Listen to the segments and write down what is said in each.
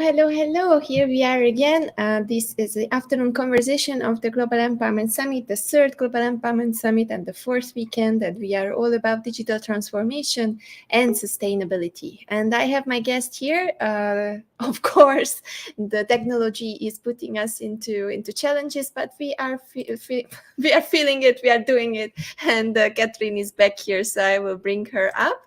Hello. Here we are again. This is the afternoon conversation of the Global Empowerment Summit, the third Global Empowerment Summit and the fourth weekend, and we are all about digital transformation and sustainability. And I have my guest here. Of course, the technology is putting us into challenges, but we are feeling it. We are doing it. And Catherine is back here, so I will bring her up.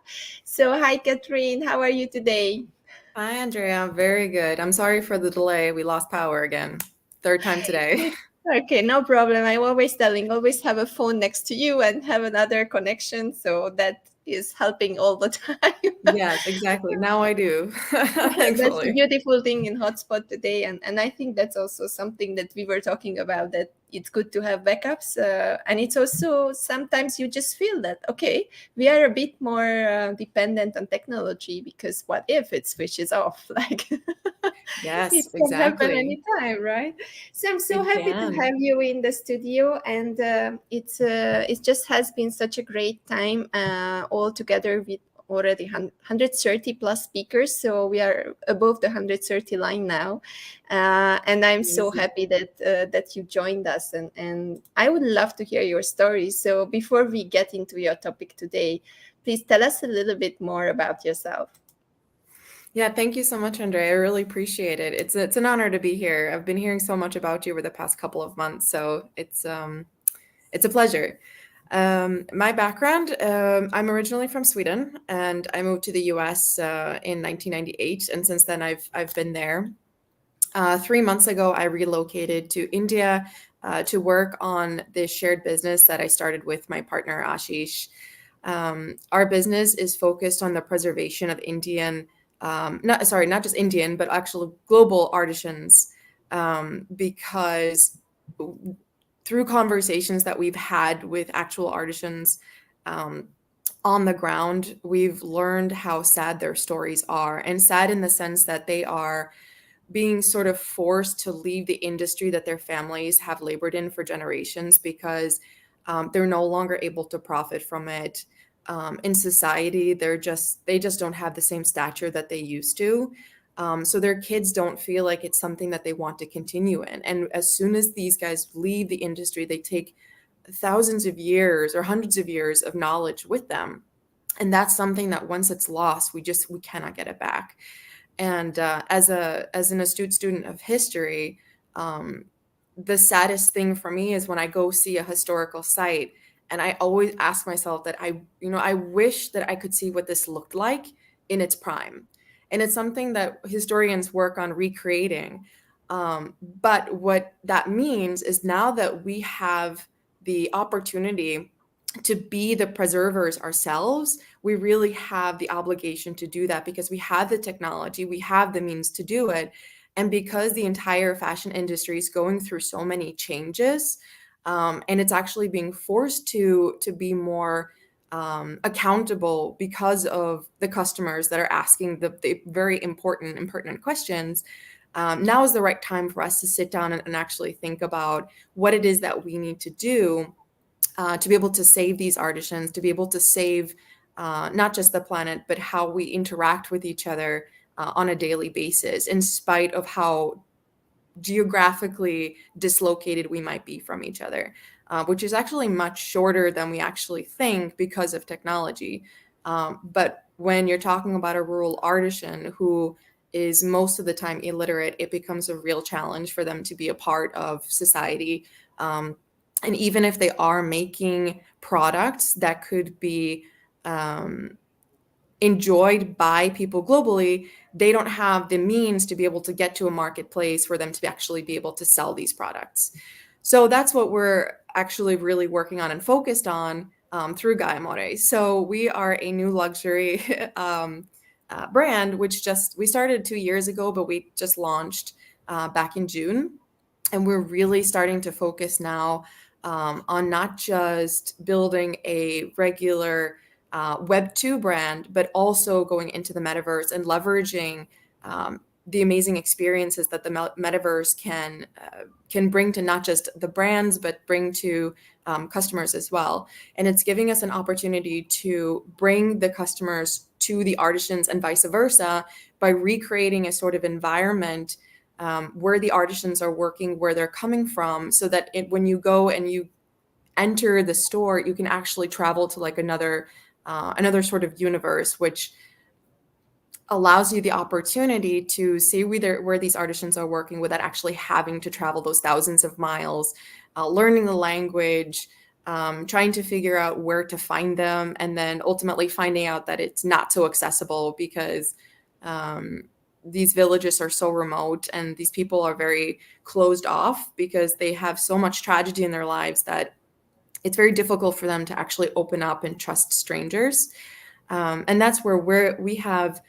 So, hi, Catherine. How are you today? Hi, Andrea. Very good. I'm sorry for the delay. We lost power again. Third time today. Okay, no problem. I'm always telling, always have a phone next to you and have another connection. So that is helping all the time. Yes, exactly. Now I do. That's the Thankfully. beautiful thing in hotspot today, and I think that's also something that we were talking about, that it's good to have backups, and it's also sometimes you just feel that okay, we are a bit more dependent on technology, because what if it switches off? Like it Yes, can happen exactly. anytime, right? So I'm so It happy to can. have you in the studio, and it just has been such a great time all together with already 130 plus speakers, so we are above the 130 line now, and I'm so Amazing. happy that you joined us, and I would love to hear your story. So before we get into your topic today, please tell us a little bit more about yourself. Yeah, thank you so much, Andrea. I really appreciate it. It's an honor to be here. I've been hearing so much about you over the past couple of months, so it's a pleasure. My background, I'm originally from Sweden, and I moved to the US in 1998, and since then I've been there. 3 months ago, I relocated to India to work on this shared business that I started with my partner Ashish. Our business is focused on the preservation of Indian, not just Indian, but actual global artisans, because through conversations that we've had with actual artisans um, on the ground, we've learned how sad their stories are, and sad in the sense that they are being sort of forced to leave the industry that their families have labored in for generations because they're no longer able to profit from it. In society, they just don't have the same stature that they used to. So their kids don't feel like it's something that they want to continue in. And as soon as these guys leave the industry, they take thousands of years or hundreds of years of knowledge with them. And that's something that once it's lost, we cannot get it back. And as an astute student of history, um, the saddest thing for me is when I go see a historical site, and I always ask myself that I wish that I could see what this looked like in its prime. And it's something that historians work on recreating. But what that means is now that we have the opportunity to be the preservers ourselves, we really have the obligation to do that because we have the technology, we have the means to do it. And because the entire fashion industry is going through so many changes, and it's actually being forced to be more accountable because of the customers that are asking the very important and pertinent questions. Now is the right time for us to sit down and actually think about what it is that we need to do to be able to save these artisans, to be able to save not just the planet, but how we interact with each other on a daily basis, in spite of how geographically dislocated we might be from each other, which is actually much shorter than we actually think because of technology. But when you're talking about a rural artisan who is most of the time illiterate, it becomes a real challenge for them to be a part of society. And even if they are making products that could be um, enjoyed by people globally, they don't have the means to be able to get to a marketplace for them to actually be able to sell these products. So that's what we're actually really working on and focused on through Gaia More. So we are a new luxury brand, which just we started 2 years ago, but we just launched back in June. And we're really starting to focus now on not just building a regular Web 2 brand, but also going into the metaverse and leveraging the amazing experiences that the metaverse can bring to not just the brands, but bring to customers as well. And it's giving us an opportunity to bring the customers to the artisans and vice versa by recreating a sort of environment where the artisans are working, where they're coming from, so that when you go and you enter the store, you can actually travel to like another sort of universe, which allows you the opportunity to see where these artisans are working without actually having to travel those thousands of miles, learning the language, trying to figure out where to find them, and then ultimately finding out that it's not so accessible because these villages are so remote and these people are very closed off because they have so much tragedy in their lives that it's very difficult for them to actually open up and trust strangers. And that's where we have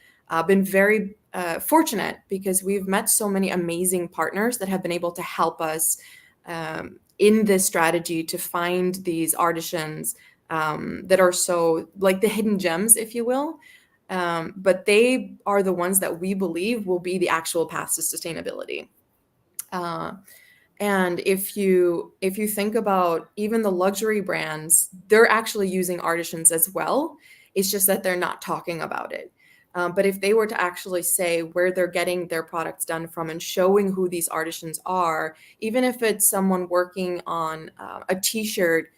been very fortunate, because we've met so many amazing partners that have been able to help us in this strategy to find these artisans that are so like the hidden gems, if you will. But they are the ones that we believe will be the actual path to sustainability. And if you think about even the luxury brands, they're actually using artisans as well. It's just that they're not talking about it. But if they were to actually say where they're getting their products done from and showing who these artisans are, even if it's someone working on a t-shirt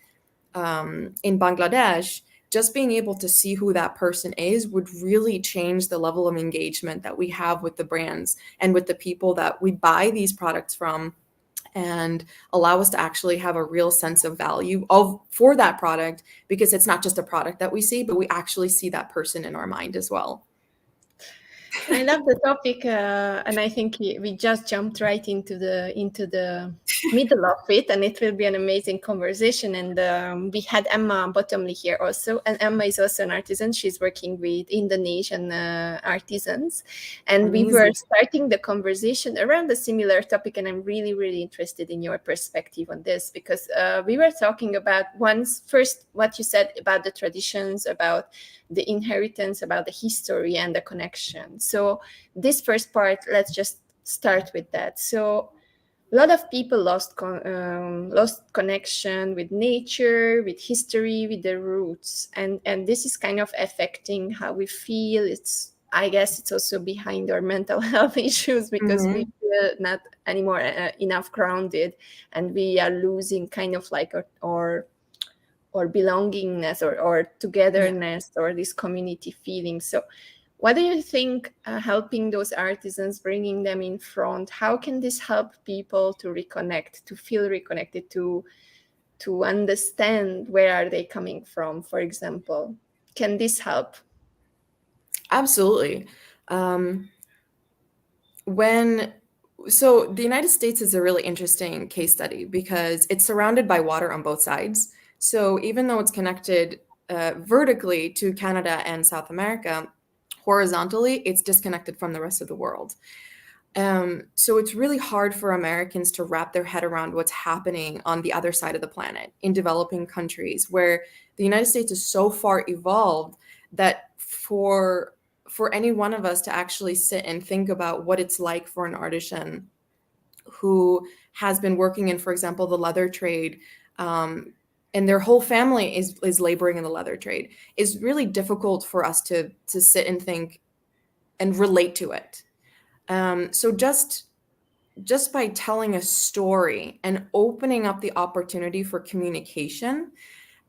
in Bangladesh, just being able to see who that person is would really change the level of engagement that we have with the brands and with the people that we buy these products from, and allow us to actually have a real sense of value for that product, because it's not just a product that we see, but we actually see that person in our mind as well. I love the topic, and I think we just jumped right into the middle of it, and it will be an amazing conversation. And we had Emma Bottomley here also, and Emma is also an artisan. She's working with Indonesian artisans, and we were starting the conversation around a similar topic. And I'm really, really interested in your perspective on this, because we were talking about first what you said about the traditions, about the inheritance, about the history and the connection. So this first part, let's just start with that. So a lot of people lost connection with nature, with history, with their roots, and this is kind of affecting how we feel. I guess it's also behind our mental health issues, because we feel not anymore enough grounded, and we are losing kind of like our belongingness or togetherness, or this community feeling. So what do you think, helping those artisans, bringing them in front, how can this help people to reconnect, to feel reconnected, to understand where are they coming from, for example? Can this help? Absolutely. So the United States is a really interesting case study because it's surrounded by water on both sides. So even though it's connected vertically to Canada and South America, horizontally, it's disconnected from the rest of the world. So it's really hard for Americans to wrap their head around what's happening on the other side of the planet in developing countries, where the United States is so far evolved that for any one of us to actually sit and think about what it's like for an artisan who has been working in, for example, the leather trade, and their whole family is laboring in the leather trade, is really difficult for us to sit and think and relate to it. So just by telling a story and opening up the opportunity for communication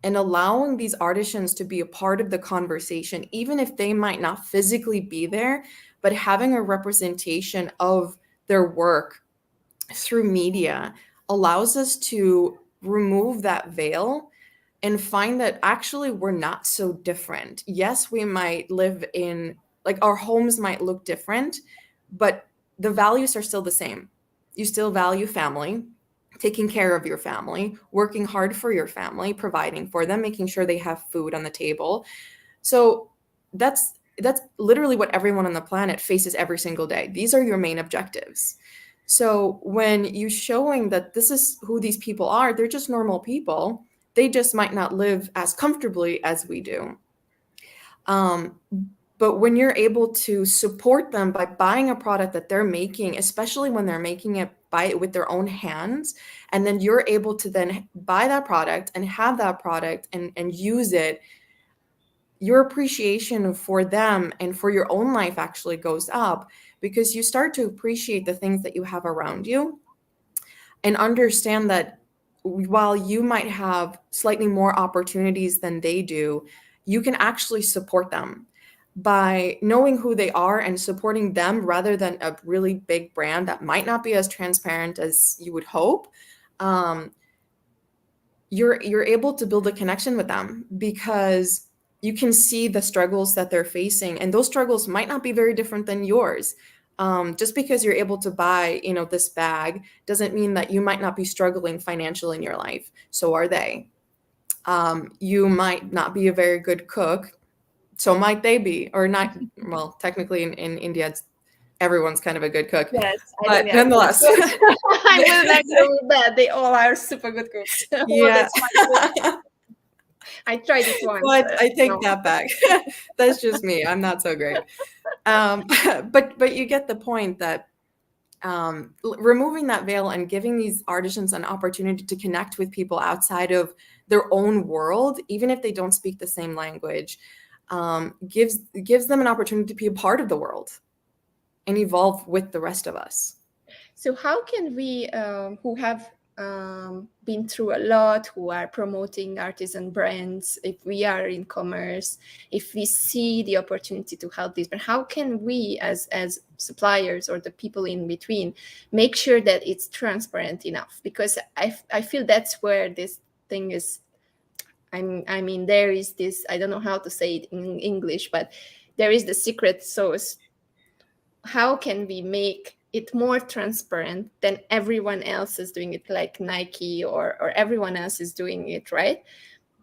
and allowing these artisans to be a part of the conversation, even if they might not physically be there, but having a representation of their work through media allows us to remove that veil and find that actually we're not so different. Yes, we might live in, like, our homes might look different, but the values are still the same. You still value family, taking care of your family, working hard for your family, providing for them, making sure they have food on the table. So that's literally what everyone on the planet faces every single day. These are your main objectives. So when you showing that this is who these people are, they're just normal people. They just might not live as comfortably as we do. But when you're able to support them by buying a product that they're making, especially when they're making it with their own hands, and then you're able to then buy that product and have that product and use it, your appreciation for them and for your own life actually goes up, because you start to appreciate the things that you have around you and understand that while you might have slightly more opportunities than they do, you can actually support them by knowing who they are and supporting them rather than a really big brand that might not be as transparent as you would hope. Um, you're able to build a connection with them because you can see the struggles that they're facing, and those struggles might not be very different than yours. Just because you're able to buy, this bag doesn't mean that you might not be struggling financially in your life. So are they. You might not be a very good cook, so might they be, or not. Well, technically in India, everyone's kind of a good cook, Yes, I think but they are good nonetheless. cooks. I wouldn't argue with that. They all are super good cooks. Well, Yeah. that's my I tried it once. But I take No. that back. That's just me. I'm not so great. But you get the point that removing that veil and giving these artisans an opportunity to connect with people outside of their own world, even if they don't speak the same language, gives them an opportunity to be a part of the world and evolve with the rest of us. So how can we, who have been through a lot, who are promoting artisan brands, if we are in commerce, if we see the opportunity to help these brands, how can we as suppliers or the people in between make sure that it's transparent enough? Because I feel that's where this thing is. I mean, there is this, I don't know how to say it in English, but there is the secret sauce. How can we make it more transparent than everyone else is doing it, like Nike or everyone else is doing it, right?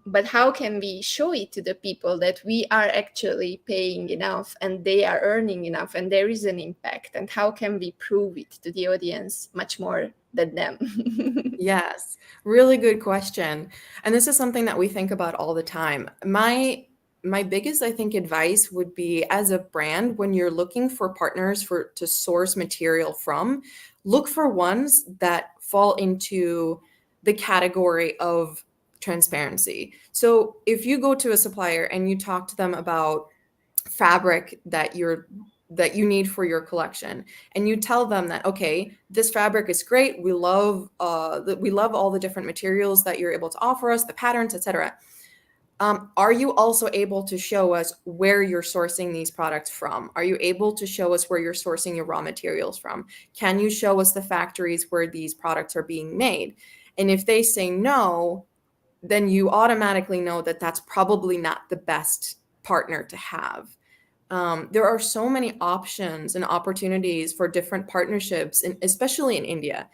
But how can we show it to the people that we are actually paying enough and they are earning enough and there is an impact? And how can we prove it to the audience much more than them? Yes, really good question. And this is something that we think about all the time. My biggest, I think, advice would be, as a brand, when you're looking for partners to source material from, look for ones that fall into the category of transparency. So if you go to a supplier and you talk to them about fabric that you need for your collection, and you tell them that, okay, this fabric is great, we love all the different materials that you're able to offer us, the patterns, etc. Are you also able to show us where you're sourcing these products from? Are you able to show us where you're sourcing your raw materials from? Can you show us the factories where these products are being made? And if they say no, then you automatically know that that's probably not the best partner to have. There are so many options and opportunities for different partnerships, and especially in India,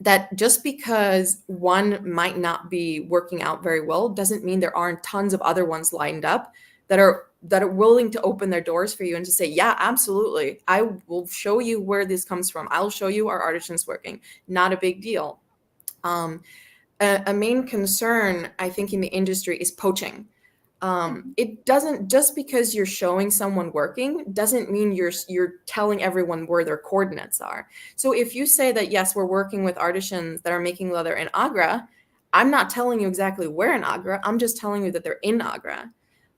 that just because one might not be working out very well doesn't mean there aren't tons of other ones lined up that are willing to open their doors for you and to say, yeah, absolutely, I will show you where this comes from. I'll show you our artisans working. Not a big deal. A main concern, I think, in the industry is poaching. It doesn't, just because you're showing someone working doesn't mean you're telling everyone where their coordinates are. So if you say that, yes, we're working with artisans that are making leather in Agra, I'm not telling you exactly where in Agra. I'm just telling you that they're in Agra.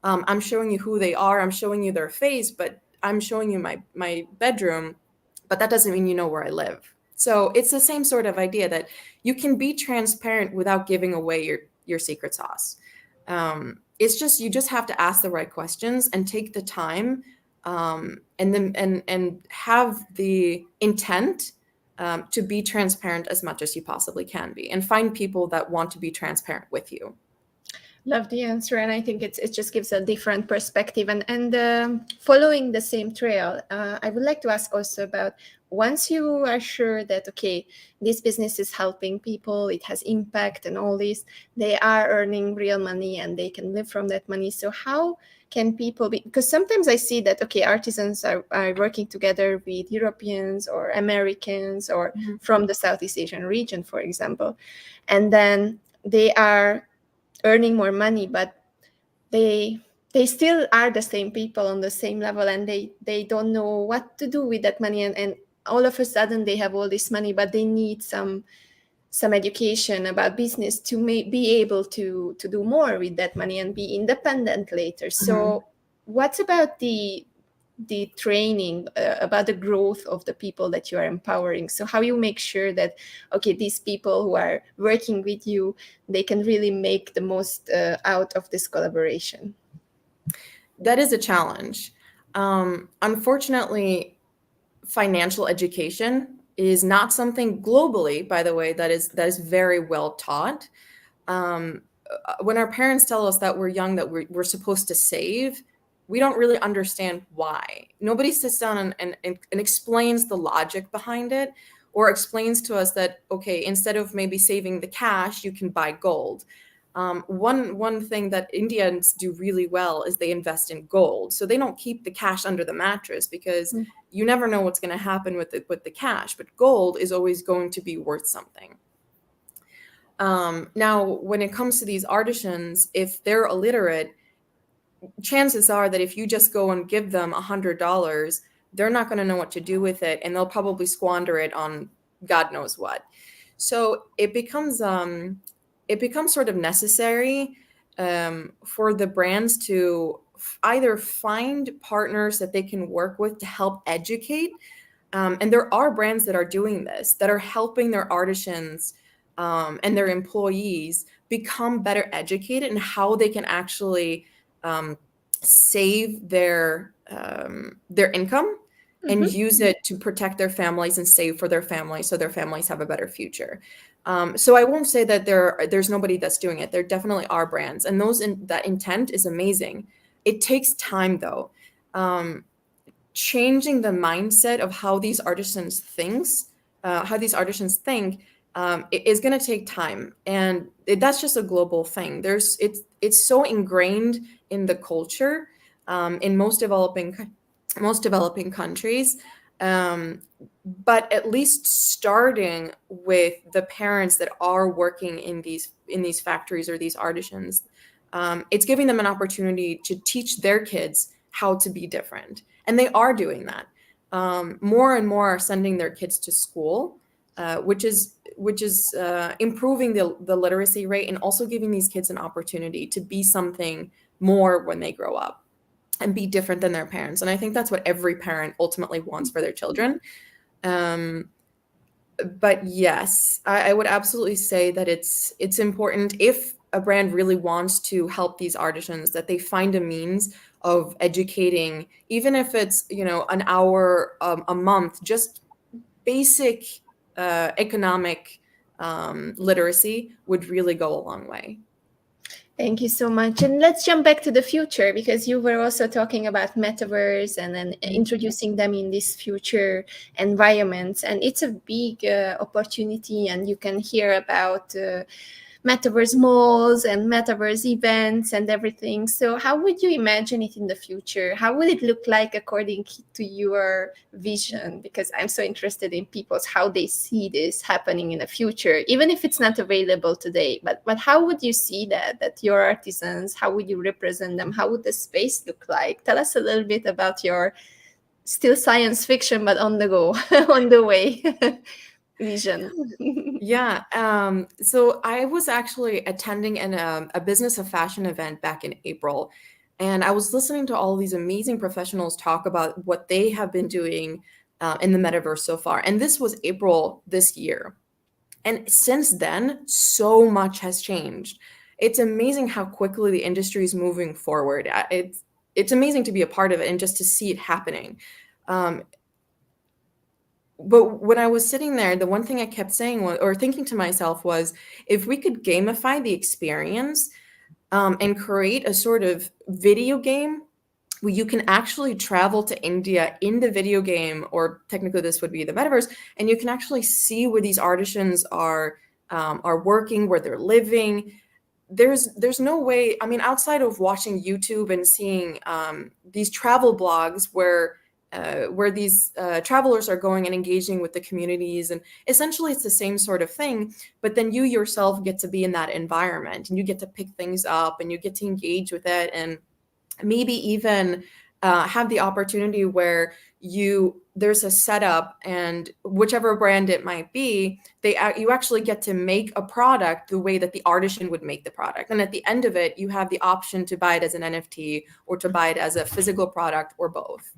I'm showing you who they are. I'm showing you their face, but I'm showing you my bedroom, but that doesn't mean you know where I live. So it's the same sort of idea that you can be transparent without giving away your secret sauce. It's just, you just have to ask the right questions and take the time, and have the intent to be transparent as much as you possibly can be, and find people that want to be transparent with you. Love the answer, and I think it just gives a different perspective. And following the same trail, I would like to ask also about, once you are sure that, okay, this business is helping people, it has impact and all this, they are earning real money and they can live from that money. So how can people be, because sometimes I see that, okay, artisans are working together with Europeans or Americans or from the Southeast Asian region, for example, and then they are earning more money, but they still are the same people on the same level, and they don't know what to do with that money, and all of a sudden they have all this money, but they need some some education about business to be able to do more with that money and be independent later. So what about the training, about the growth of the people that you are empowering? So how you make sure that, okay, these people who are working with you, they can really make the most out of this collaboration? That is a challenge. Unfortunately, financial education is not something globally, by the way, that is very well taught. When our parents tell us that we're young, that we're supposed to save, we don't really understand why. Nobody sits down and explains the logic behind it, or explains to us that, okay, instead of maybe saving the cash, you can buy gold. One thing that Indians do really well is they invest in gold. So they don't keep the cash under the mattress, because you never know what's going to happen with the cash. But gold is always going to be worth something. Now, when it comes to these artisans, if they're illiterate, chances are that if you just go and give them $100, they're not going to know what to do with it, and they'll probably squander it on God knows what. So it becomes sort of necessary for the brands to either find partners that they can work with to help educate. And there are brands that are doing this, that are helping their artisans and their employees become better educated in how they can actually save their income and use it to protect their families and save for their families, so their families have a better future. So I won't say that there's nobody that's doing it. There definitely are brands, and that intent is amazing. It takes time, though. Changing the mindset of how these artisans think is going to take time, and that's just a global thing. It's so ingrained in the culture in most developing countries. But at least starting with the parents that are working in these factories or these artisans, it's giving them an opportunity to teach their kids how to be different, and they are doing that. More and more are sending their kids to school, which is improving the literacy rate, and also giving these kids an opportunity to be something more when they grow up and be different than their parents. And I think that's what every parent ultimately wants for their children. But yes, I would absolutely say that it's important, if a brand really wants to help these artisans, that they find a means of educating, even if it's, an hour a month, just basic economic literacy would really go a long way. Thank you so much. And let's jump back to the future, because you were also talking about metaverse and then introducing them in this future environments. And it's a big opportunity, and you can hear about metaverse malls and metaverse events and everything. So how would you imagine it in the future? How would it look like according to your vision? Because I'm so interested in people's, how they see this happening in the future, even if it's not available today. But how would you see that your artisans, how would you represent them? How would the space look like? Tell us a little bit about your still science fiction, but on the go, on the way vision. Yeah. So I was actually attending a business of fashion event back in April, and I was listening to all these amazing professionals talk about what they have been doing in the metaverse so far. And this was April this year. And since then, so much has changed. It's amazing how quickly the industry is moving forward. It's amazing to be a part of it and just to see it happening. But when I was sitting there, the one thing I kept saying or thinking to myself was, if we could gamify the experience and create a sort of video game where you can actually travel to India in the video game, or technically this would be the metaverse, and you can actually see where these artisans are working, where they're living. There's no way. I mean, outside of watching YouTube and seeing these travel blogs where these travelers are going and engaging with the communities, and essentially it's the same sort of thing, but then you yourself get to be in that environment, and you get to pick things up, and you get to engage with it, and maybe even have the opportunity where there's a setup, and whichever brand it might be, you actually get to make a product the way that the artisan would make the product. And at the end of it, you have the option to buy it as an NFT or to buy it as a physical product or both.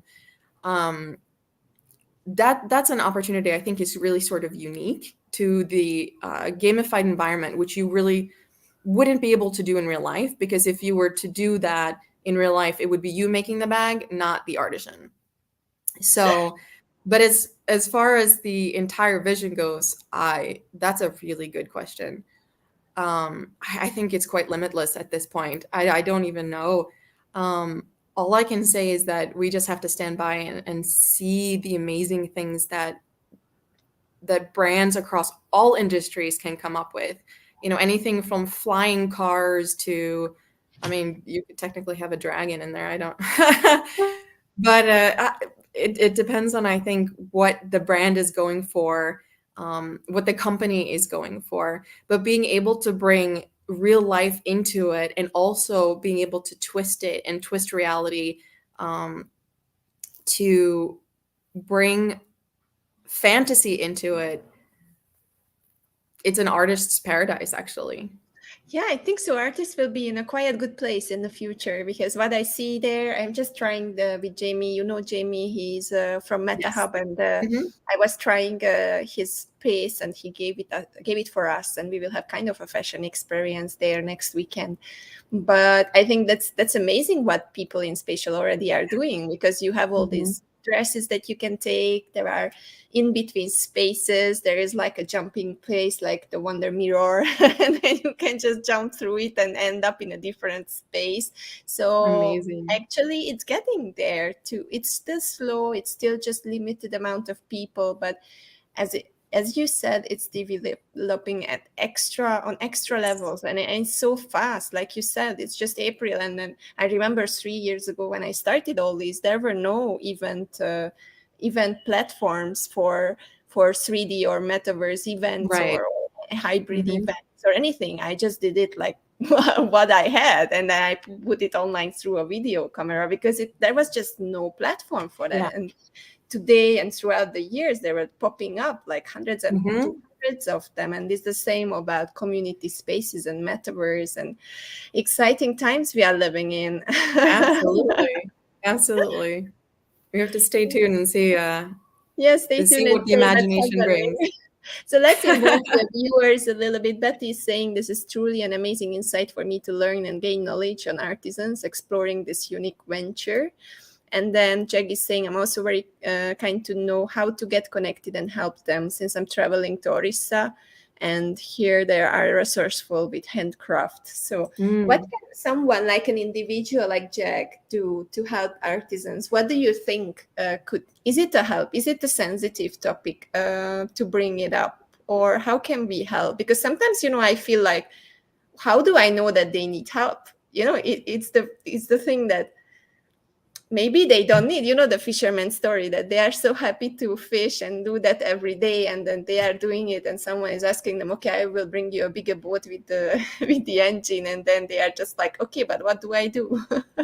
That's an opportunity I think is really sort of unique to the gamified environment, which you really wouldn't be able to do in real life, because if you were to do that in real life, it would be you making the bag, not the artisan. So, but as far as the entire vision goes, that's a really good question. I think it's quite limitless at this point. I don't even know. All I can say is that we just have to stand by and see the amazing things that brands across all industries can come up with. You know, anything from flying cars to, I mean, you could technically have a dragon in there. I don't, but it depends on, I think, what the brand is going for, what the company is going for. But being able to bring real life into it, and also being able to twist it and twist reality, to bring fantasy into it, it's an artist's paradise, actually. Yeah, I think so. Artists will be in a quite good place in the future, because what I see there, I'm just trying with Jamie. You know, Jamie, he's from Yes. MetaHub, and Mhm. I was trying his space, and he gave it for us, and we will have kind of a fashion experience there next weekend. But I think that's amazing what people in spatial already are doing, because you have all Mhm. these dresses that you can take. There are in between spaces, there is like a jumping place, like the Wonder Mirror, and then you can just jump through it and end up in a different space. So Amazing. actually it's getting there too. It's still slow, it's still just limited amount of people, but as you said, it's developing at extra levels, and it's so fast. Like you said, it's just April, and then I remember 3 years ago when I started all these, there were no event platforms for 3D or metaverse events Right. or hybrid Mhm. events or anything. I just did it like what I had, and then I put it online through a video camera, because there was just no platform for Yeah. that. And today and throughout the years, they were popping up like hundreds and Mhm. hundreds of them. And it's the same about community spaces and metaverse, and exciting times we are living in. Absolutely. Absolutely. We have to stay tuned and see Yes, stay see tuned and what the say what's imagination happening. brings. So let's involve the viewers a little bit. Betty is saying this is truly an amazing insight for me to learn and gain knowledge on artisans exploring this unique venture. And then Jag is saying, I'm also very kind to know how to get connected and help them, since I'm traveling to Orissa, and here they are resourceful with handcraft. So what Mm. can someone like an individual like Jag do to help artisans? What do you think is it a help? Is it a sensitive topic to bring it up? Or how can we help? Because sometimes, I feel like, how do I know that they need help? It's the thing that maybe they don't need, the fisherman story, that they are so happy to fish and do that every day, and then they are doing it, and someone is asking them, okay, I will bring you a bigger boat with the with the engine, and then they are just like, okay, but what do I do?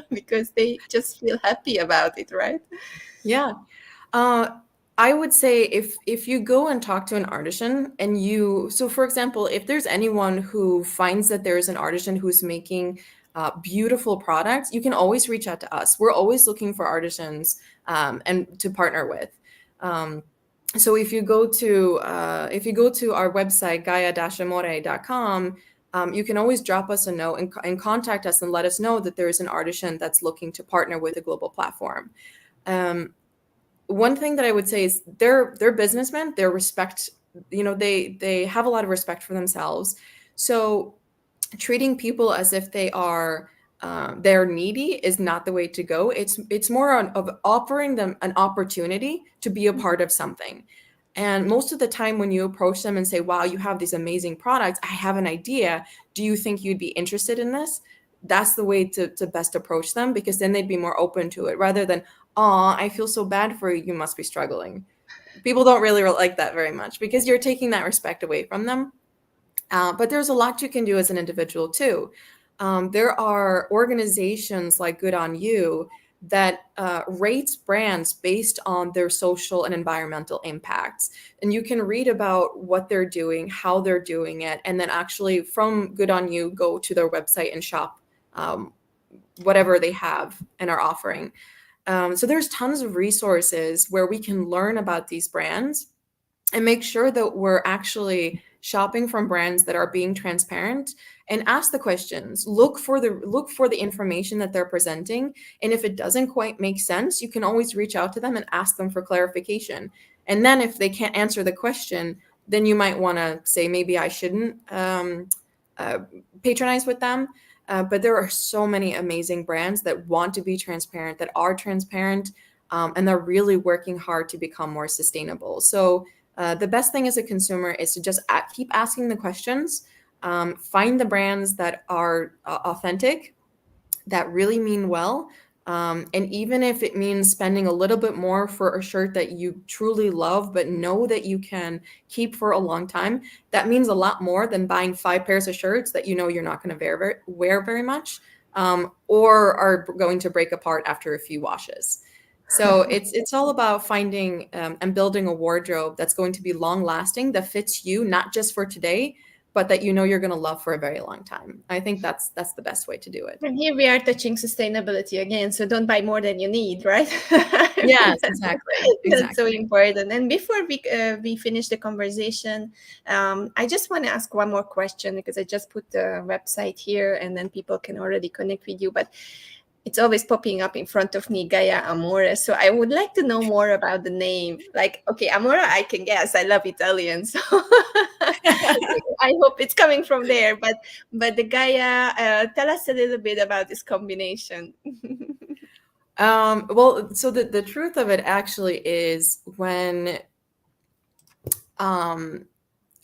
Because they just feel happy about it, right? Yeah. Uh, I would say if you go and talk to an artisan, and so for example, if there's anyone who finds that there's an artisan who's making beautiful products, you can always reach out to us. We're always looking for artisans, and to partner with. Um, so if you go to our website gaia-amore.com, you can always drop us a note and contact us and let us know that there is an artisan that's looking to partner with a global platform. One thing that I would say is they're businessmen. They're respect, they have a lot of respect for themselves. So treating people as if they're needy is not the way to go. It's more of offering them an opportunity to be a part of something. And most of the time when you approach them and say, wow, you have these amazing products, I have an idea, do you think you'd be interested in this? That's the way to best approach them, because then they'd be more open to it, rather than, oh, I feel so bad for you, you must be struggling. People don't really like that very much, because you're taking that respect away from them. But there's a lot you can do as an individual too. There are organizations like Good on You that rates brands based on their social and environmental impacts. And you can read about what they're doing, how they're doing it, and then actually from Good On You, go to their website and shop whatever they have and are offering. So there's tons of resources where we can learn about these brands and make sure that we're actually shopping from brands that are being transparent, and ask the questions, look for the information that they're presenting. And if it doesn't quite make sense, you can always reach out to them and ask them for clarification. And then if they can't answer the question, then you might want to say, maybe I shouldn't patronize with them. But there are so many amazing brands that want to be transparent, that are transparent, and they're really working hard to become more sustainable. So the best thing as a consumer is to just keep asking the questions, find the brands that are authentic, that really mean well. And even if it means spending a little bit more for a shirt that you truly love, but know that you can keep for a long time, that means a lot more than buying 5 pairs of shirts that you know you're not going to wear very much, or are going to break apart after a few washes. So it's all about finding and building a wardrobe that's going to be long lasting, that fits you, not just for today, but that you know you're going to love for a very long time. I think that's the best way to do it. And here we are touching sustainability again. So don't buy more than you need, right? Yes, exactly. That's so important. And before we finish the conversation, I just want to ask one more question, because I just put the website here and then people can already connect with you. But it's always popping up in front of me, Gaia Amore. So I would like to know more about the name. Like, okay, Amore, I can guess. I love Italian, so I hope it's coming from there. But the Gaia, tell us a little bit about this combination. Well, so the truth of it actually is when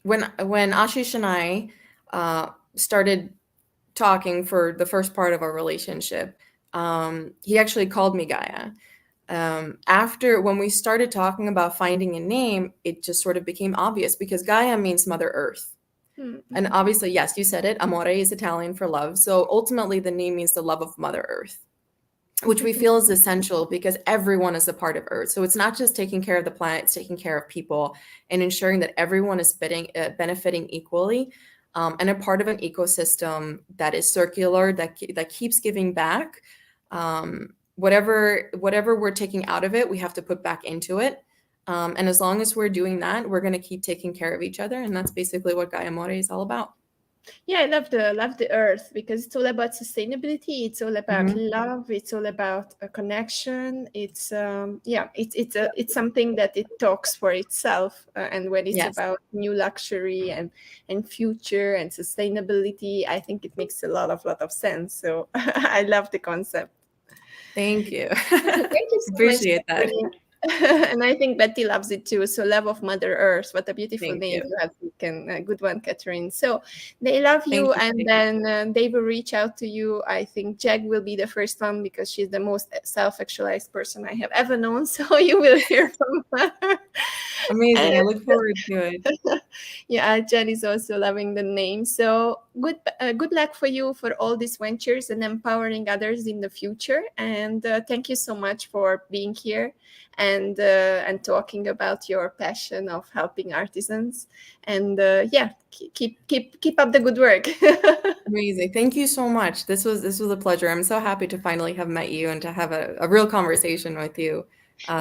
Ashish and I started talking for the first part of our relationship, he actually called me Gaia. After, when we started talking about finding a name, it just sort of became obvious, because Gaia means Mother Earth. And obviously, yes, you said it, amore is Italian for love. So ultimately the name means the love of Mother Earth, which we feel is essential, because everyone is a part of Earth. So it's not just taking care of the planet, it's taking care of people and ensuring that everyone is benefiting equally, and a part of an ecosystem that is circular, that keeps giving back. Whatever we're taking out of it, we have to put back into it. And as long as we're doing that, we're going to keep taking care of each other. And that's basically what Gaia Amore is all about. Yeah, I love the earth, because it's all about sustainability. It's all about love. It's all about a connection. It's it's something that it talks for itself. And when it's about new luxury and future and sustainability, I think it makes a lot of sense. So I love the concept. Thank you. Thank you so Appreciate much. that. And I think Betty loves it too. So, love of Mother Earth. What a beautiful Thank name you. you have. A good one, Catherine. So they love you, and then they will reach out to you. I think Jag will be the first one, because she's the most self-actualized person I have ever known. So you will hear from her. Amazing. I look forward to it. Yeah, Jen is also loving the name. So good luck for you for all these ventures and empowering others in the future. And thank you so much for being here and talking about your passion of helping artisans. And keep up the good work. Amazing. Thank you so much. This was a pleasure. I'm so happy to finally have met you and to have a real conversation with you.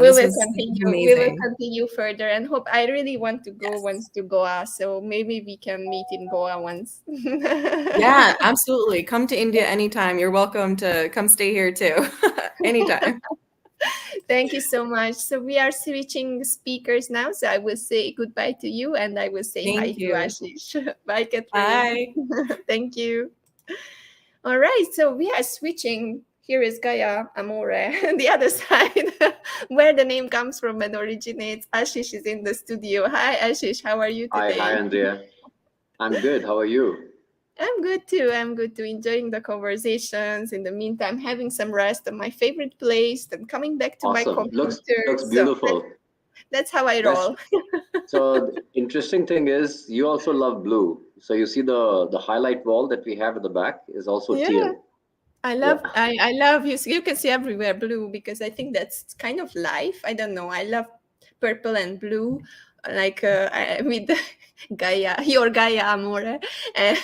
We will continue further, and hope. I really want to go once to Goa, so maybe we can meet in Goa once. Yeah, absolutely. Come to India anytime. You're welcome to come stay here too. Anytime. Thank you so much. So we are switching speakers now. So I will say goodbye to you, and I will say hi to Ashish. Bye, Catherine. Bye. Thank you. All right. So we are switching. Here is Gaia Amore, and the other side, where the name comes from and originates. Ashish is in the studio. Hi, Ashish. How are you today? Hi, Andrea. I'm good. How are you? I'm good too. Enjoying the conversations. In the meantime, having some rest at my favorite place, then coming back to my computer. Looks beautiful. So that's how I roll. So the interesting thing is, you also love blue. So you see the highlight wall that we have at the back is also teal. I love I love you. So you can see everywhere blue because I think that's kind of life. I don't know. I love purple and blue, like with Gaia, your Gaia Amore,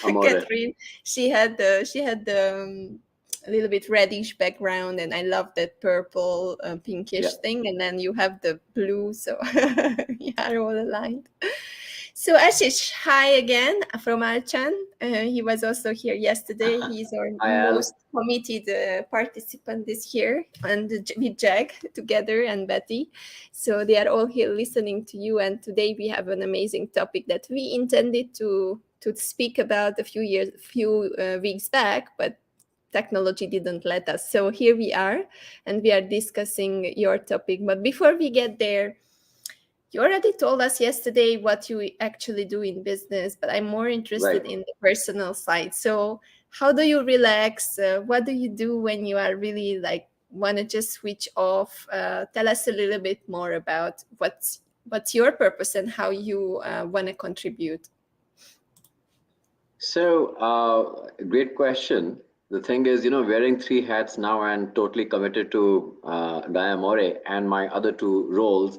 Amore. Catherine. She had the a little bit reddish background, and I love that purple pinkish Yeah. thing. And then you have the blue, so we are all aligned. So Ashish, hi again from Alchan. He was also here yesterday. He's our Hi, Al. most committed participant this year, and with Jag together and Betty. So they are all here listening to you. And today we have an amazing topic that we intended to speak about a few weeks back, but technology didn't let us. So here we are, and we are discussing your topic. But before we get there, you already told us yesterday what you actually do in business, but I'm more interested Right. in the personal side. So, how do you relax? What do you do when you are really like want to just switch off? Tell us a little bit more about what's your purpose and how you want to contribute. So, great question. The thing is, wearing three hats now and totally committed to Diamore and my other two roles,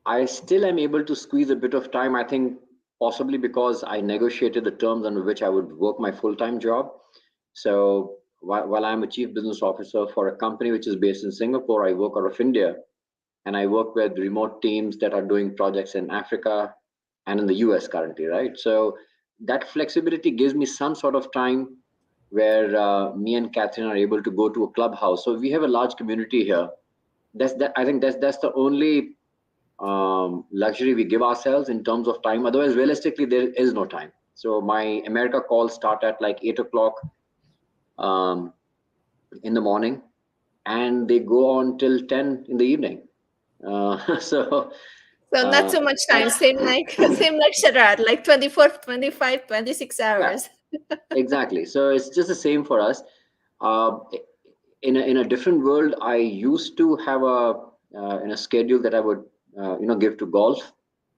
I still am able to squeeze a bit of time. I think possibly because I negotiated the terms under which I would work my full-time job. So while I'm a chief business officer for a company which is based in Singapore, I work out of India, and I work with remote teams that are doing projects in Africa and in the US currently, right? So that flexibility gives me some sort of time where me and Catherine are able to go to a clubhouse. So we have a large community here. I think that's the only luxury we give ourselves in terms of time. Otherwise, realistically, there is no time. So my America calls start at like 8 o'clock um, in the morning, and they go on till 10 in the evening. So So not so much time, that's same like same like Sharad, like 24, 25, 26 yeah, hours. exactly. So it's just the same for us. Uh, in a different world, I used to have in a schedule that I would give to golf,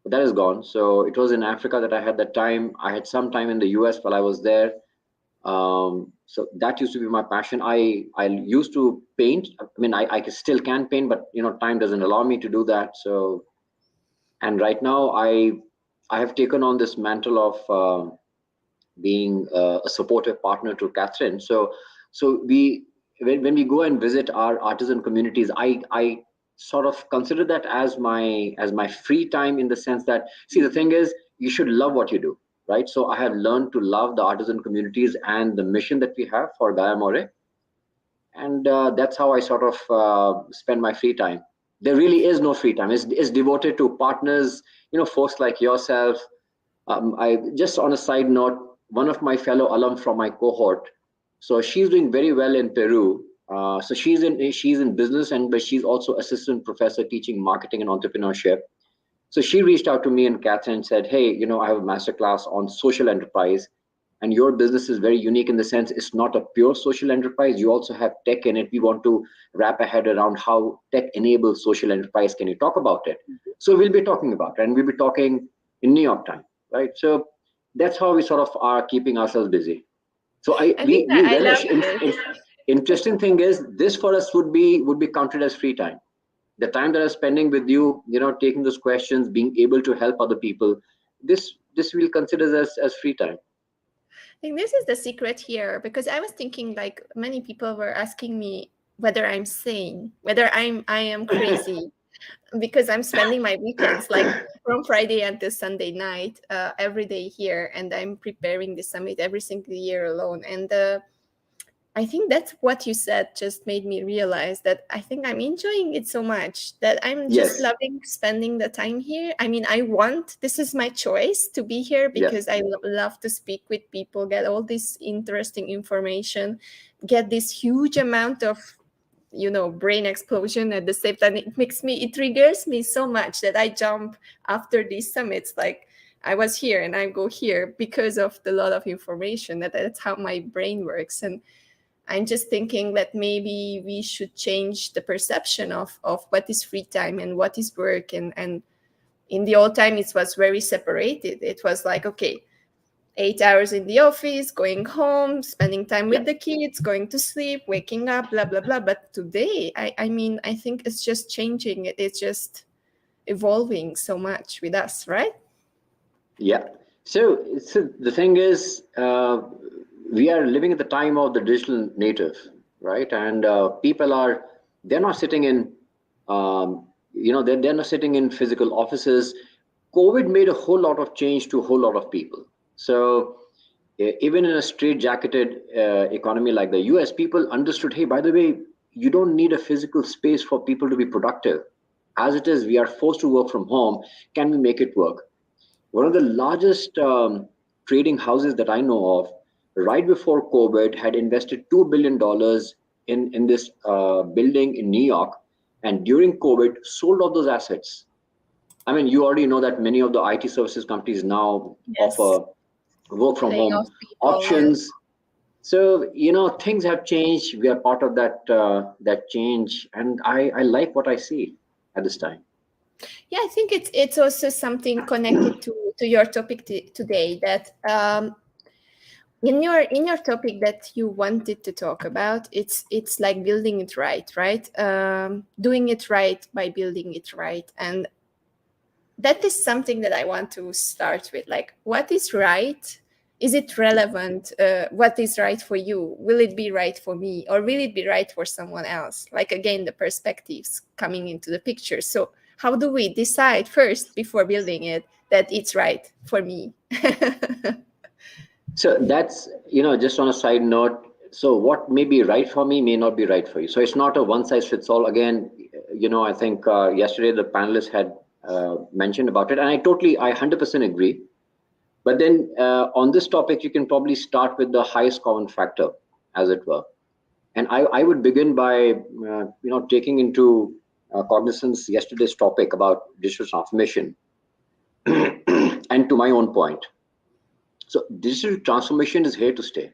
but that is gone. So it was in Africa that I had that time. I had some time in the US while I was there. So that used to be my passion. I used to paint. I mean, I still can paint, but time doesn't allow me to do that. So, and right now I have taken on this mantle of being a supportive partner to Catherine. So when we go and visit our artisan communities, I sort of consider that as my free time, in the sense that, see, the thing is, you should love what you do, right? So I have learned to love the artisan communities and the mission that we have for Gaia More, and that's how I sort of spend my free time. There really is no free time. It's devoted to partners, folks like yourself. I just, on a side note, one of my fellow alum from my cohort, so she's doing very well in Peru. So she's in business, but she's also assistant professor teaching marketing and entrepreneurship. So she reached out to me and Catherine and said, "Hey, I have a master class on social enterprise, and your business is very unique in the sense it's not a pure social enterprise. You also have tech in it. We want to wrap a head around how tech enables social enterprise. Can you talk about it?" So we'll be talking about it, and we'll be talking in New York time, right? So that's how we sort of are keeping ourselves busy. So I think we I love relish. this. Interesting thing is, this for us would be counted as free time. The time that I'm spending with you, taking those questions, being able to help other people, this we'll consider as free time. I think this is the secret here, because I was thinking like many people were asking me whether I'm sane, whether I am crazy, because I'm spending my weekends like from Friday until Sunday night every day here, and I'm preparing the summit every single year alone. And I think that's what you said just made me realize that I think I'm enjoying it so much that I'm just Yes, loving spending the time here. I mean, this is my choice to be here yes, because I love to speak with people, get all this interesting information, get this huge amount of, brain explosion at the same time. It triggers me so much that I jump after these summits. Like, I was here and I go here because of the lot of information. That's how my brain works. And I'm just thinking that maybe we should change the perception of what is free time and what is work. And in the old time, it was very separated. It was like, okay, 8 hours in the office, going home, spending time with the kids, going to sleep, waking up, blah, blah, blah. But today, I mean, I think it's just changing. It's just evolving so much with us, right? Yeah. So the thing is, we are living at the time of the digital native, right? And people they're not sitting in, they're not sitting in physical offices. COVID made a whole lot of change to a whole lot of people. So even in a straight-jacketed economy like the US, people understood, hey, by the way, you don't need a physical space for people to be productive. As it is, we are forced to work from home. Can we make it work? One of the largest trading houses that I know of, right before COVID, had invested $2 billion in this building in New York, and during COVID, sold off those assets. I mean, you already know that many of the IT services companies now offer work from Laying home off people, options. So things have changed. We are part of that change, and I like what I see at this time. Yeah, I think it's also something connected to your topic today, that in your topic that you wanted to talk about, it's like building it right, doing it right by building it right. And that is something that I want to start with. Like, what is right? Is it relevant? What is right for you? Will it be right for me, or will it be right for someone else? Like, again, the perspectives coming into the picture. So how do we decide first, before building it, that it's right for me? So that's, just on a side note, so what may be right for me may not be right for you. So it's not a one size fits all. Again, I think yesterday the panelists had mentioned about it, and I 100% agree. But then on this topic, you can probably start with the highest common factor, as it were. And I would begin by, taking into cognizance yesterday's topic about digital transformation and to my own point. So digital transformation is here to stay.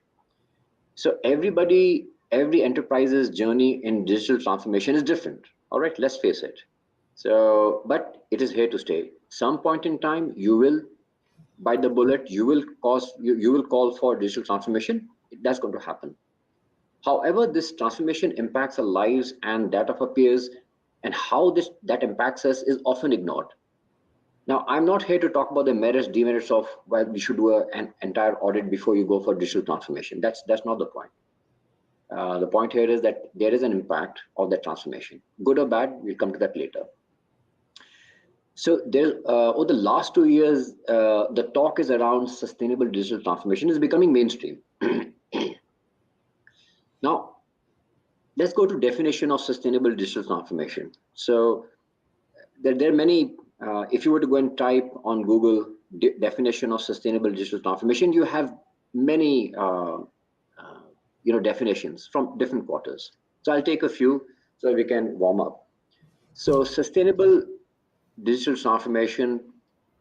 So every enterprise's journey in digital transformation is different. All right, let's face it. So, but it is here to stay. Some point in time, you will bite the bullet. You will call for digital transformation. That's going to happen. However, this transformation impacts our lives and that of our peers, and how that impacts us is often ignored. Now, I'm not here to talk about the merits, demerits of why we should do an entire audit before you go for digital transformation. That's not the point. The point here is that there is an impact of that transformation, good or bad. We'll come to that later. So there, over the last 2 years, the talk is around sustainable digital transformation is becoming mainstream. Now, let's go to definition of sustainable digital transformation. So there are many. If you were to go and type on Google definition of sustainable digital transformation, you have many definitions from different quarters. So I'll take a few so we can warm up. So sustainable digital transformation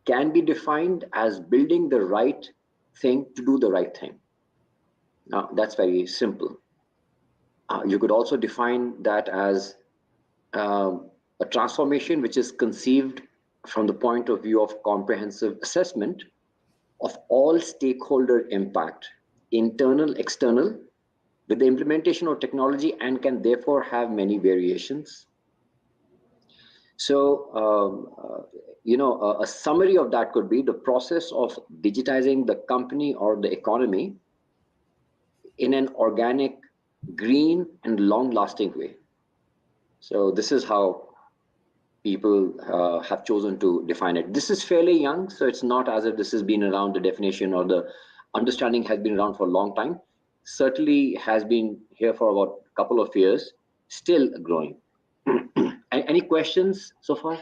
can be defined as building the right thing to do the right thing. Now, that's very simple. You could also define that as a transformation which is conceived from the point of view of comprehensive assessment of all stakeholder impact, internal, external, with the implementation of technology, and can therefore have many variations. So, a summary of that could be the process of digitizing the company or the economy in an organic, green, and long-lasting way. So this is how people have chosen to define it. This is fairly young, so it's not as if this has been around, the definition or the understanding has been around for a long time. Certainly has been here for about a couple of years, still growing. Any questions so far?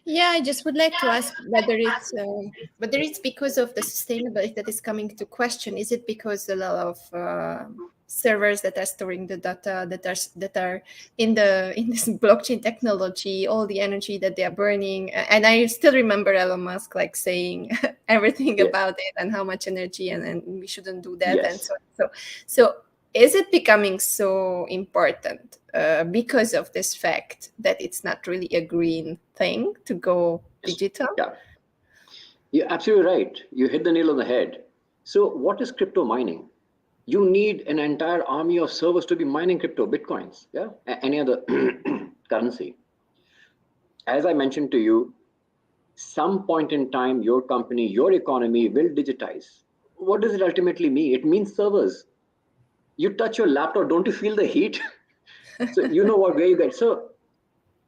Yeah, I just would like to ask whether it's because of the sustainability that is coming to question. Is it because a lot of servers that are storing the data that are in this blockchain technology, all the energy that they are burning? And I still remember Elon Musk like saying everything about it and how much energy and we shouldn't do that. Yes. And so is it becoming so important because of this fact that it's not really a green thing to go digital? Yeah, you're absolutely right. You hit the nail on the head. So what is crypto mining? You need an entire army of servers to be mining crypto, bitcoins, yeah, any other currency. As I mentioned to you, some point in time, your company, your economy will digitize. What does it ultimately mean? It means servers. You touch your laptop, don't you feel the heat? So you know what, where you get. So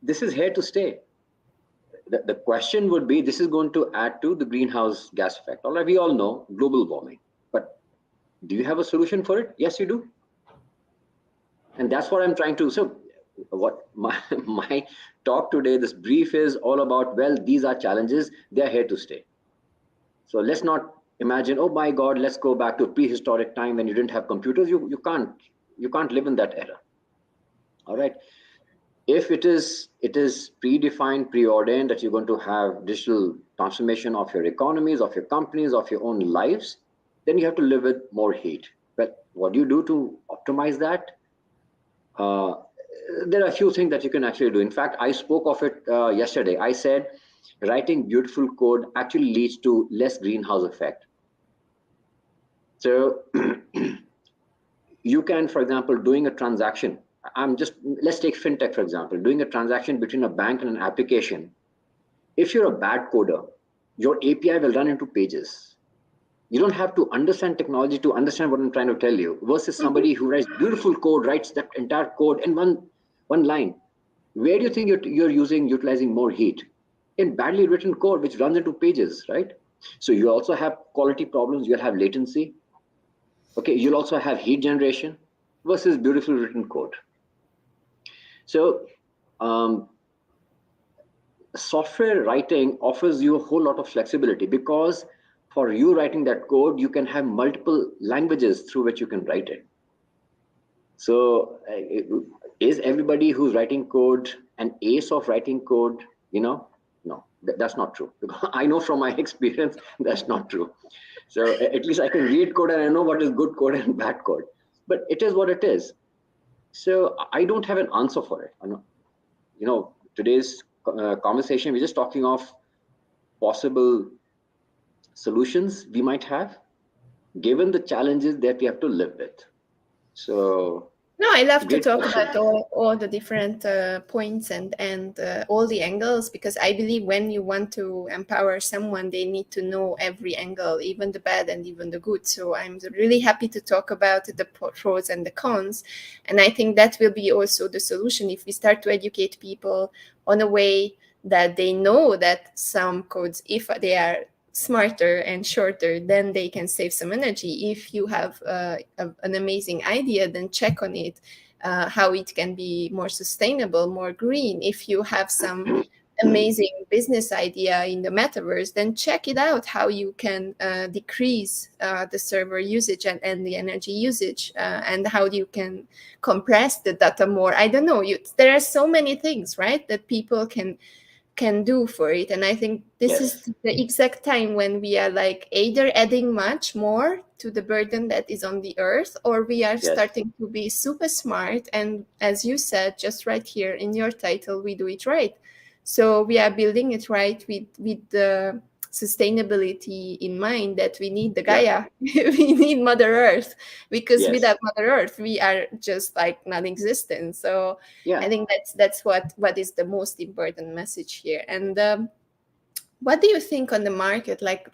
this is here to stay. The question would be, this is going to add to the greenhouse gas effect. All right, we all know global warming, but do you have a solution for it? Yes, you do. And that's what I'm trying to. So what my talk today, this brief is all about, well, these are challenges, they're here to stay. So let's not imagine, oh my God, let's go back to prehistoric time when you didn't have computers. You can't live in that era. All right. If it is predefined, preordained that you're going to have digital transformation of your economies, of your companies, of your own lives, then you have to live with more heat. But what do you do to optimize that? There are a few things that you can actually do. In fact, I spoke of it yesterday. I said writing beautiful code actually leads to less greenhouse effect. So you can, for example, doing a transaction. Let's take fintech, for example, doing a transaction between a bank and an application. If you're a bad coder, your API will run into pages. You don't have to understand technology to understand what I'm trying to tell you, versus somebody who writes beautiful code, writes that entire code in one line. Where do you think you're utilizing more heat? In badly written code, which runs into pages, right? So you also have quality problems. You'll have latency. Okay, you'll also have heat generation versus beautifully written code. So software writing offers you a whole lot of flexibility, because for you writing that code, you can have multiple languages through which you can write it. So is everybody who's writing code an ace of writing code? No, that's not true. I know from my experience, that's not true. So at least I can read code and I know what is good code and bad code, but it is what it is. So I don't have an answer for it. Today's conversation, we're just talking of possible solutions we might have, given the challenges that we have to live with. So no, I love to talk about all the different points and all the angles, because I believe when you want to empower someone, they need to know every angle, even the bad and even the good. So I'm really happy to talk about the pros and the cons. And I think that will be also the solution if we start to educate people on a way that they know that some codes, if they are smarter and shorter, then they can save some energy. If you have an amazing idea, then check on it, how it can be more sustainable, more green. If you have some amazing business idea in the metaverse, then check it out, how you can decrease the server usage and the energy usage, and how you can compress the data more. I don't know, there are so many things, right, that people can do for it. And I think this is the exact time when we are like either adding much more to the burden that is on the earth, or we are starting to be super smart. And as you said, just right here in your title, we do it right. So we are building it right with the sustainability in mind, that we need the Gaia, we need Mother Earth, because without Mother Earth, we are just like non-existent. So I think that's what is the most important message here. And what do you think on the market? Like,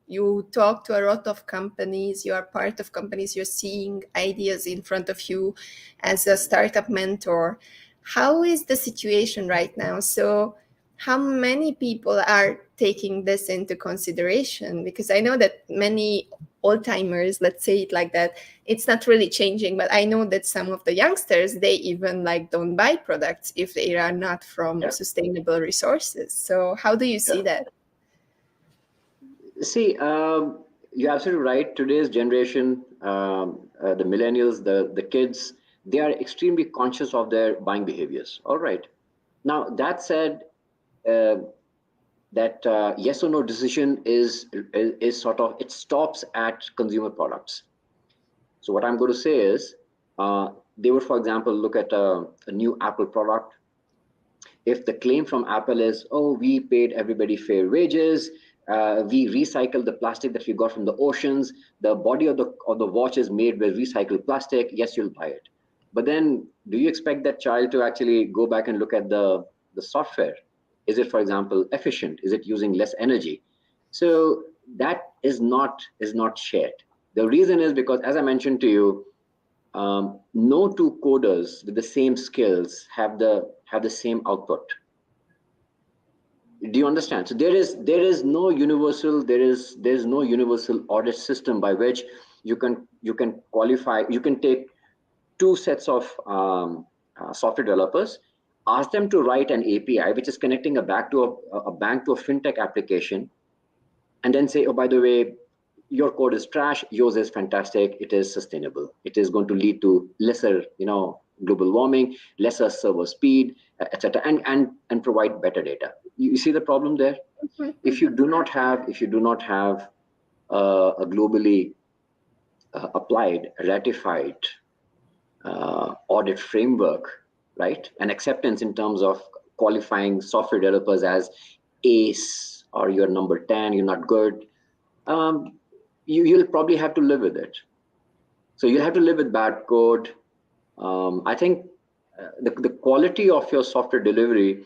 you talk to a lot of companies, you are part of companies, you're seeing ideas in front of you as a startup mentor. How is the situation right now? So how many people are taking this into consideration? Because I know that many old timers, let's say it like that, it's not really changing, but I know that some of the youngsters, they even like don't buy products if they are not from sustainable resources. So how do you see that? See, you're absolutely right. Today's generation, the millennials, the kids, they are extremely conscious of their buying behaviors. All right. Now, that said, that yes or no decision is sort of, it stops at consumer products. So what I'm going to say is, they would, for example, look at a new Apple product. If the claim from Apple is, oh, we paid everybody fair wages, we recycle the plastic that we got from the oceans. The body of the watch is made with recycled plastic. Yes, you'll buy it. But then, do you expect that child to actually go back and look at the software? Is it, for example, efficient? Is it using less energy? So that is not shared. The reason is because, as I mentioned to you, no two coders with the same skills have the same output. Do you understand? So there is no universal there's no universal audit system by which you can qualify. You can take two sets of software developers, ask them to write an API which is connecting a bank to a fintech application, and then say, oh, by the way, your code is trash, yours is fantastic, it is sustainable, it is going to lead to lesser global warming, lesser server speed, etc., and provide better data. You see the problem there? If you do not have a globally applied, ratified audit framework, right, and acceptance in terms of qualifying software developers as ace, or you're number 10, you're not good, you'll probably have to live with it. So you'll have to live with bad code. I think the quality of your software delivery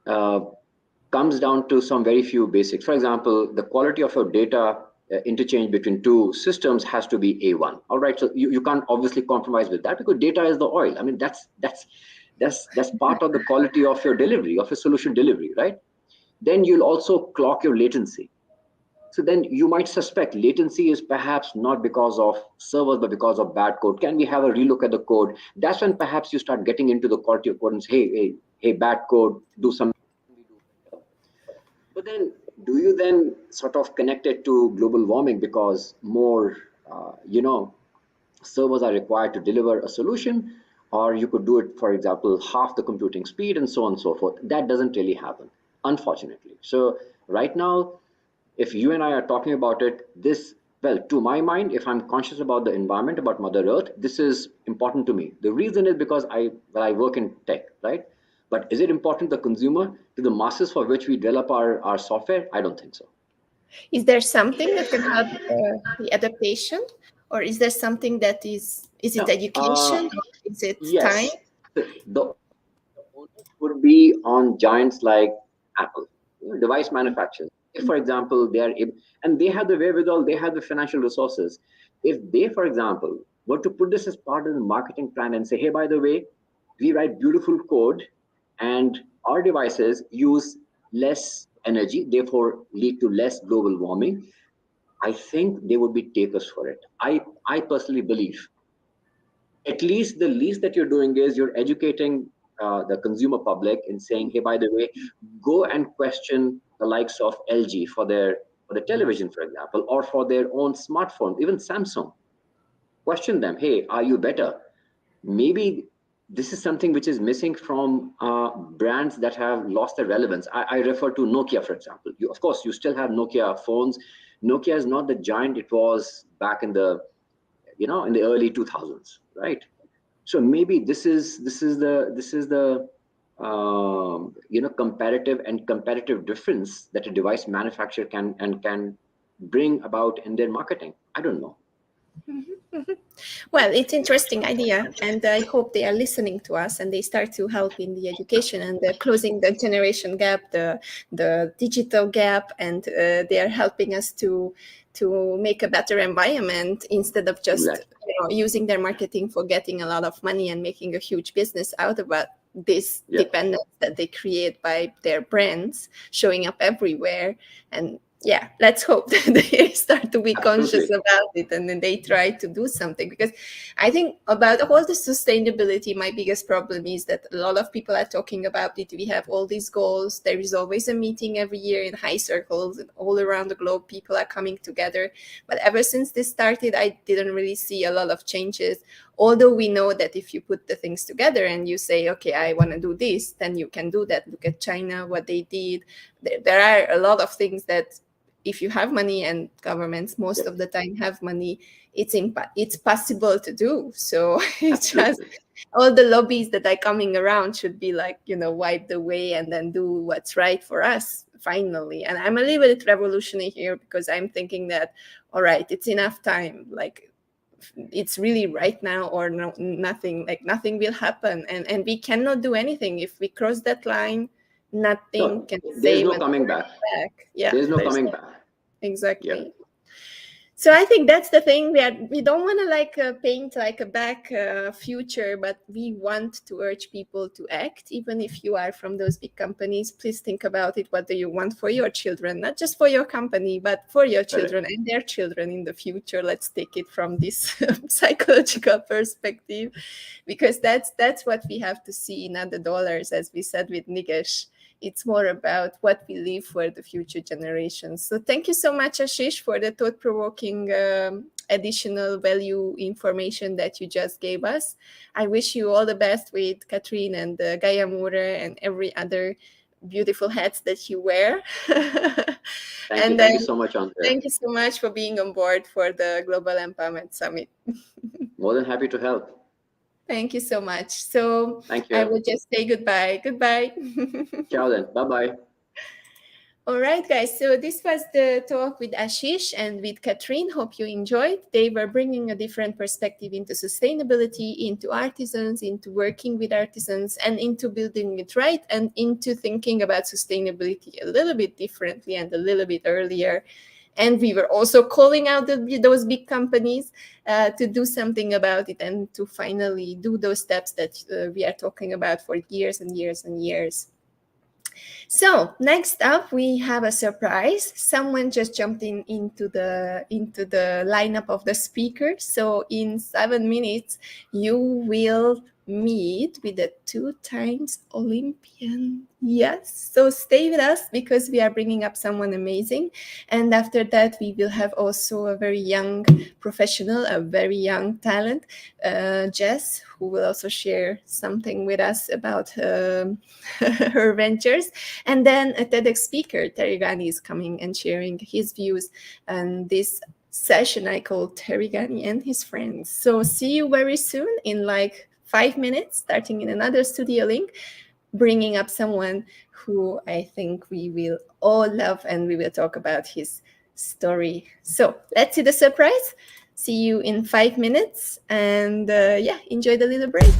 comes down to some very few basics. For example, the quality of your data interchange between two systems has to be A1. All right, so you can't obviously compromise with that, because data is the oil. I mean, that's part of the quality of your delivery, of your solution delivery, right? Then you'll also clock your latency. So then you might suspect latency is perhaps not because of servers, but because of bad code. Can we have a relook at the code? That's when perhaps you start getting into the quality of code and say, hey, bad code, do something. But then, do you then sort of connect it to global warming because more, servers are required to deliver a solution? Or you could do it, for example, half the computing speed and so on and so forth. That doesn't really happen, unfortunately. So right now, if you and I are talking about it, to my mind, if I'm conscious about the environment, about Mother Earth, this is important to me. The reason is because I work in tech, right? But is it important to the consumer, to the masses for which we develop our software? I don't think so. Is there something that can help the adaptation, or is there something that is it No, education, or is it time? yes, the onus would be on giants like Apple, device manufacturers. If, for example, they are able, and they have the wherewithal, they have the financial resources. If they, for example, were to put this as part of the marketing plan and say, hey, by the way, we write beautiful code and our devices use less energy, therefore lead to less global warming, I think they would be takers for it. I personally believe at least the least that you're doing is you're educating the consumer public in saying, hey, by the way, go and question the likes of LG for the television, for example, or for their own smartphone, even Samsung. Question them, hey, are you better? Maybe this is something which is missing from brands that have lost their relevance. I refer to Nokia, for example. Of course, you still have Nokia phones. Nokia is not the giant it was back in the early 2000s, right? So maybe this is the comparative difference that a device manufacturer can bring about in their marketing. I don't know. Well, it's interesting idea, and I hope they are listening to us and they start to help in the education and closing the generation gap, the digital gap, and they are helping us to make a better environment instead of just using their marketing for getting a lot of money and making a huge business out of it. This dependence that they create by their brands showing up everywhere. And yeah, let's hope that they start to be conscious about it and then they try to do something. Because I think about all the sustainability, my biggest problem is that a lot of people are talking about it. We have all these goals. There is always a meeting every year in high circles and all around the globe. People are coming together. But ever since this started, I didn't really see a lot of changes. Although we know that if you put the things together and you say, okay, I want to do this, then you can do that. Look at China, what they did. There are a lot of things that if you have money, and governments most of the time have money, it's possible to do. So it's just all the lobbies that are coming around should be like, wipe the way and then do what's right for us, finally. And I'm a little bit revolutionary here because I'm thinking that, all right, it's enough time. Like, it's really right now or no, nothing. Like, nothing will happen, and we cannot do anything if we cross that line. Nothing can there's save no us coming back. Yeah, There's no coming back. exactly. Yeah. So I think that's the thing. We don't want to like paint like a back future, but we want to urge people to act. Even if you are from those big companies, please think about it. What do you want for your children? Not just for your company, but for your children and their children in the future. Let's take it from this psychological perspective, because that's what we have to see, not the dollars, as we said with Nigesh. It's more about what we leave for the future generations. So thank you so much, Ashish, for the thought-provoking additional value information that you just gave us. I wish you all the best with Katrin and Gaia Moore and every other beautiful hats that you wear. Thank you so much, Andrea. Thank you so much for being on board for the Global Empowerment Summit. More than happy to help. Thank you so much. So thank you. I will just say goodbye. Goodbye. Ciao then. Bye-bye. All right, guys. So this was the talk with Ashish and with Katrin. Hope you enjoyed. They were bringing a different perspective into sustainability, into artisans, into working with artisans, and into building it right, and into thinking about sustainability a little bit differently and a little bit earlier. And we were also calling out those big companies to do something about it and to finally do those steps that we are talking about for years and years and years. So next up, we have a surprise. Someone just jumped into the lineup of the speakers. So in 7 minutes, you will meet with a 2-time Olympian. Yes, so stay with us because we are bringing up someone amazing. And after that, we will have also a very young professional, a very young talent, Jess, who will also share something with us about her ventures. And then a TEDx speaker, Terigani, is coming and sharing his views on this session I call Terigani and his friends. So see you very soon in like 5 minutes, starting in another studio link, bringing up someone who I think we will all love, and we will talk about his story. So let's see the surprise. See you in 5 minutes, and enjoy the little break.